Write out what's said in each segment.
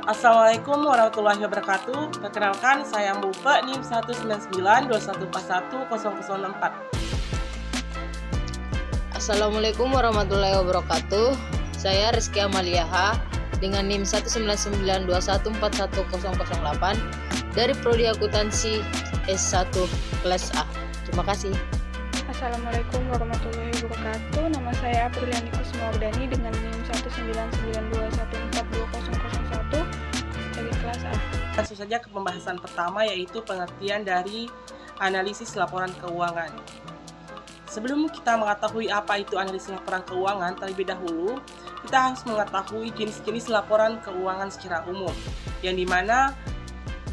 Assalamualaikum warahmatullahi wabarakatuh. Perkenalkan, saya Mufa NIM 19921410064. Assalamualaikum warahmatullahi wabarakatuh. Saya Rizky Amaliaha dengan NIM 19921414008 dari Prodi Akuntansi S1 kelas A. Terima kasih. Assalamualaikum warahmatullahi wabarakatuh. Nama saya Apriliani Kusmawardani dengan NIM 19921420001 dari kelas A. Langsung saja ke pembahasan pertama, yaitu pengertian dari analisis laporan keuangan. Sebelum kita mengetahui apa itu analisis laporan keuangan, terlebih dahulu kita harus mengetahui jenis-jenis laporan keuangan secara umum, yang dimana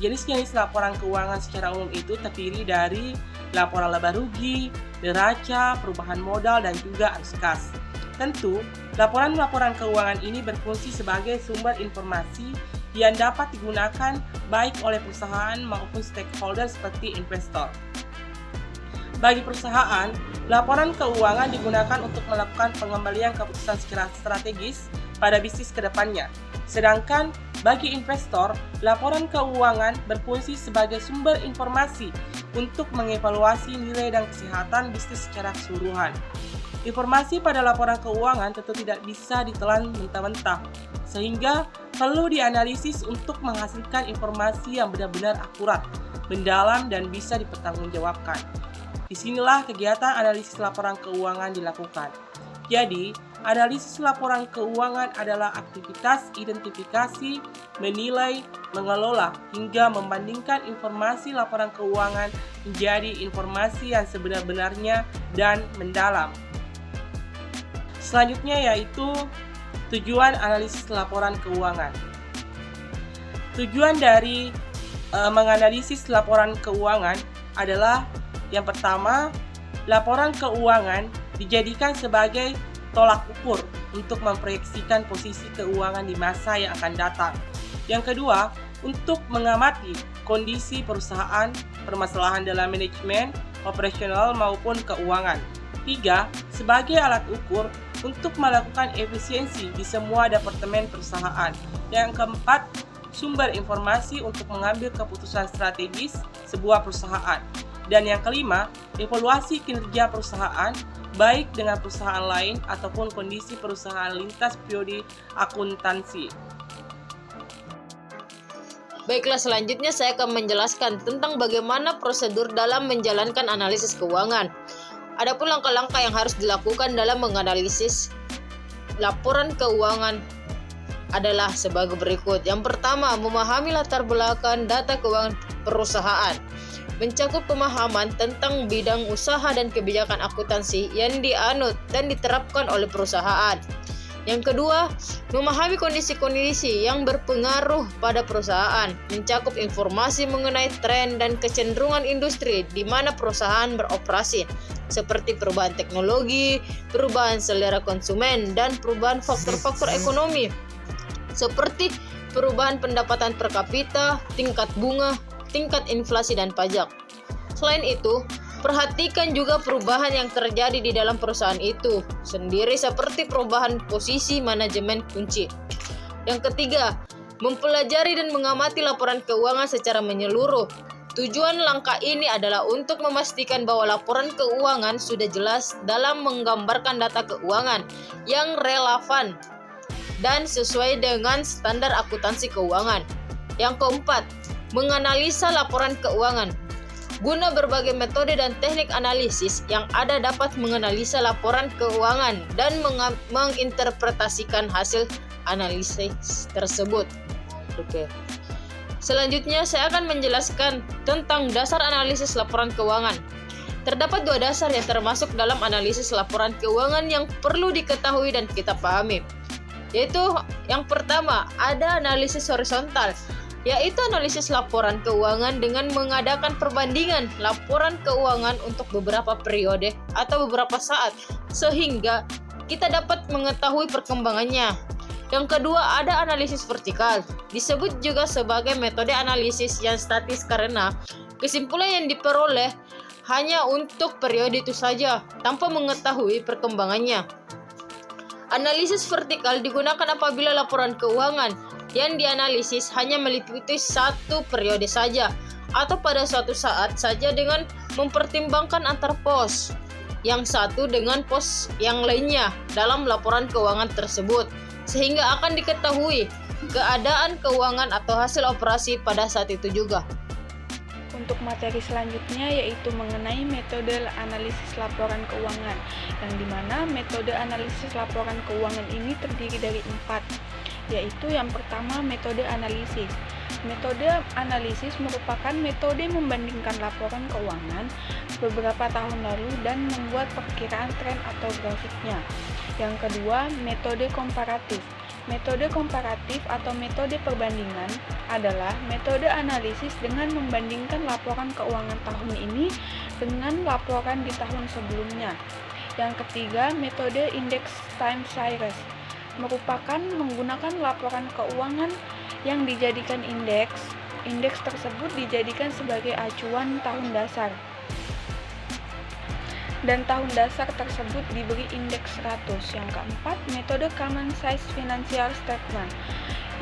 jenis-jenis laporan keuangan secara umum itu terdiri dari laporan laba rugi, neraca, perubahan modal, dan juga arus kas. Tentu, laporan-laporan keuangan ini berfungsi sebagai sumber informasi yang dapat digunakan baik oleh perusahaan maupun stakeholder seperti investor. Bagi perusahaan, laporan keuangan digunakan untuk melakukan pengembalian keputusan secara strategis pada bisnis ke depannya. Sedangkan bagi investor, laporan keuangan berfungsi sebagai sumber informasi untuk mengevaluasi nilai dan kesehatan bisnis secara keseluruhan. Informasi pada laporan keuangan tentu tidak bisa ditelan mentah-mentah, sehingga perlu dianalisis untuk menghasilkan informasi yang benar-benar akurat, mendalam, dan bisa dipertanggungjawabkan. Disinilah kegiatan analisis laporan keuangan dilakukan. Jadi, analisis laporan keuangan adalah aktivitas identifikasi, menilai, mengelola, hingga membandingkan informasi laporan keuangan menjadi informasi yang sebenar-benarnya dan mendalam. Selanjutnya yaitu tujuan analisis laporan keuangan. Tujuan dari menganalisis laporan keuangan adalah yang pertama, laporan keuangan dijadikan sebagai tolak ukur untuk memproyeksikan posisi keuangan di masa yang akan datang. Yang kedua, untuk mengamati kondisi perusahaan, permasalahan dalam manajemen, operasional maupun keuangan. Tiga, sebagai alat ukur untuk melakukan efisiensi di semua departemen perusahaan. Yang keempat, sumber informasi untuk mengambil keputusan strategis sebuah perusahaan. Dan yang kelima, evaluasi kinerja perusahaan, baik dengan perusahaan lain ataupun kondisi perusahaan lintas periode akuntansi. Baiklah, selanjutnya saya akan menjelaskan tentang bagaimana prosedur dalam menjalankan analisis keuangan. Adapun langkah-langkah yang harus dilakukan dalam menganalisis laporan keuangan adalah sebagai berikut. Yang pertama, memahami latar belakang data keuangan perusahaan. Mencakup pemahaman tentang bidang usaha dan kebijakan akuntansi yang dianut dan diterapkan oleh perusahaan. Yang kedua, memahami kondisi-kondisi yang berpengaruh pada perusahaan, mencakup informasi mengenai tren dan kecenderungan industri di mana perusahaan beroperasi, seperti perubahan teknologi, perubahan selera konsumen, dan perubahan faktor-faktor ekonomi, seperti perubahan pendapatan per kapita, tingkat bunga, tingkat inflasi, dan pajak. Selain itu, perhatikan juga perubahan yang terjadi di dalam perusahaan itu sendiri, seperti perubahan posisi manajemen kunci. Yang ketiga, mempelajari dan mengamati laporan keuangan secara menyeluruh. Tujuan langkah ini adalah untuk memastikan bahwa laporan keuangan sudah jelas dalam menggambarkan data keuangan yang relevan dan sesuai dengan standar akuntansi keuangan. Yang keempat, menganalisa laporan keuangan. Guna berbagai metode dan teknik analisis yang ada dapat menganalisa laporan keuangan dan menginterpretasikan hasil analisis tersebut. Oke. Selanjutnya saya akan menjelaskan tentang dasar analisis laporan keuangan. Terdapat dua dasar yang termasuk dalam analisis laporan keuangan yang perlu diketahui dan kita pahami. Yaitu yang pertama, ada analisis horizontal, yaitu analisis laporan keuangan dengan mengadakan perbandingan laporan keuangan untuk beberapa periode atau beberapa saat, sehingga kita dapat mengetahui perkembangannya. Yang kedua, ada analisis vertikal, disebut juga sebagai metode analisis yang statis karena kesimpulan yang diperoleh hanya untuk periode itu saja, tanpa mengetahui perkembangannya. Analisis vertikal digunakan apabila laporan keuangan yang dianalisis hanya meliputi satu periode saja atau pada suatu saat saja dengan mempertimbangkan antar pos yang satu dengan pos yang lainnya dalam laporan keuangan tersebut, sehingga akan diketahui keadaan keuangan atau hasil operasi pada saat itu juga. Untuk materi selanjutnya yaitu mengenai metode analisis laporan keuangan, yang dimana metode analisis laporan keuangan ini terdiri dari 4, yaitu yang pertama metode analisis. Metode analisis merupakan metode membandingkan laporan keuangan beberapa tahun lalu dan membuat perkiraan tren atau grafiknya. Yang kedua, metode komparatif. Metode komparatif atau metode perbandingan adalah metode analisis dengan membandingkan laporan keuangan tahun ini dengan laporan di tahun sebelumnya. Yang ketiga, metode index time series merupakan menggunakan laporan keuangan yang dijadikan indeks. Indeks tersebut dijadikan sebagai acuan tahun dasar. Dan tahun dasar tersebut diberi indeks 100. Yang keempat, metode common size financial statement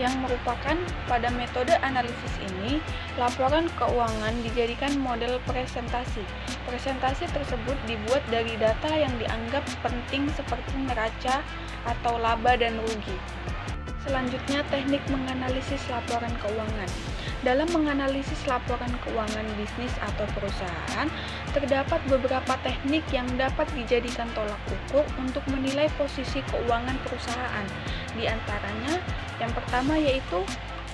yang merupakan pada metode analisis ini, laporan keuangan dijadikan model presentasi. Presentasi tersebut dibuat dari data yang dianggap penting seperti neraca atau laba dan rugi. Selanjutnya, teknik menganalisis laporan keuangan. Dalam menganalisis laporan keuangan bisnis atau perusahaan, terdapat beberapa teknik yang dapat dijadikan tolak ukur untuk menilai posisi keuangan perusahaan. Di antaranya, yang pertama yaitu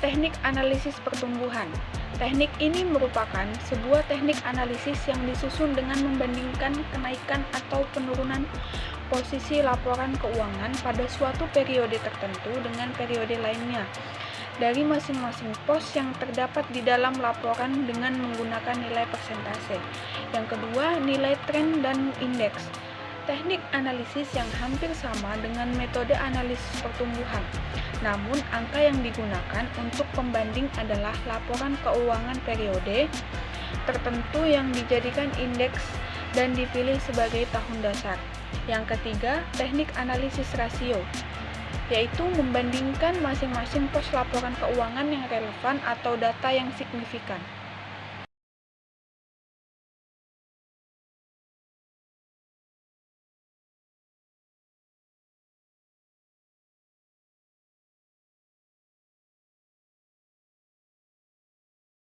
teknik analisis pertumbuhan. Teknik ini merupakan sebuah teknik analisis yang disusun dengan membandingkan kenaikan atau penurunan posisi laporan keuangan pada suatu periode tertentu dengan periode lainnya dari masing-masing pos yang terdapat di dalam laporan dengan menggunakan nilai persentase. Yang kedua, nilai tren dan indeks. Teknik analisis yang hampir sama dengan metode analisis pertumbuhan. Namun, angka yang digunakan untuk pembanding adalah laporan keuangan periode tertentu yang dijadikan indeks dan dipilih sebagai tahun dasar. Yang ketiga, teknik analisis rasio, yaitu membandingkan masing-masing pos laporan keuangan yang relevan atau data yang signifikan.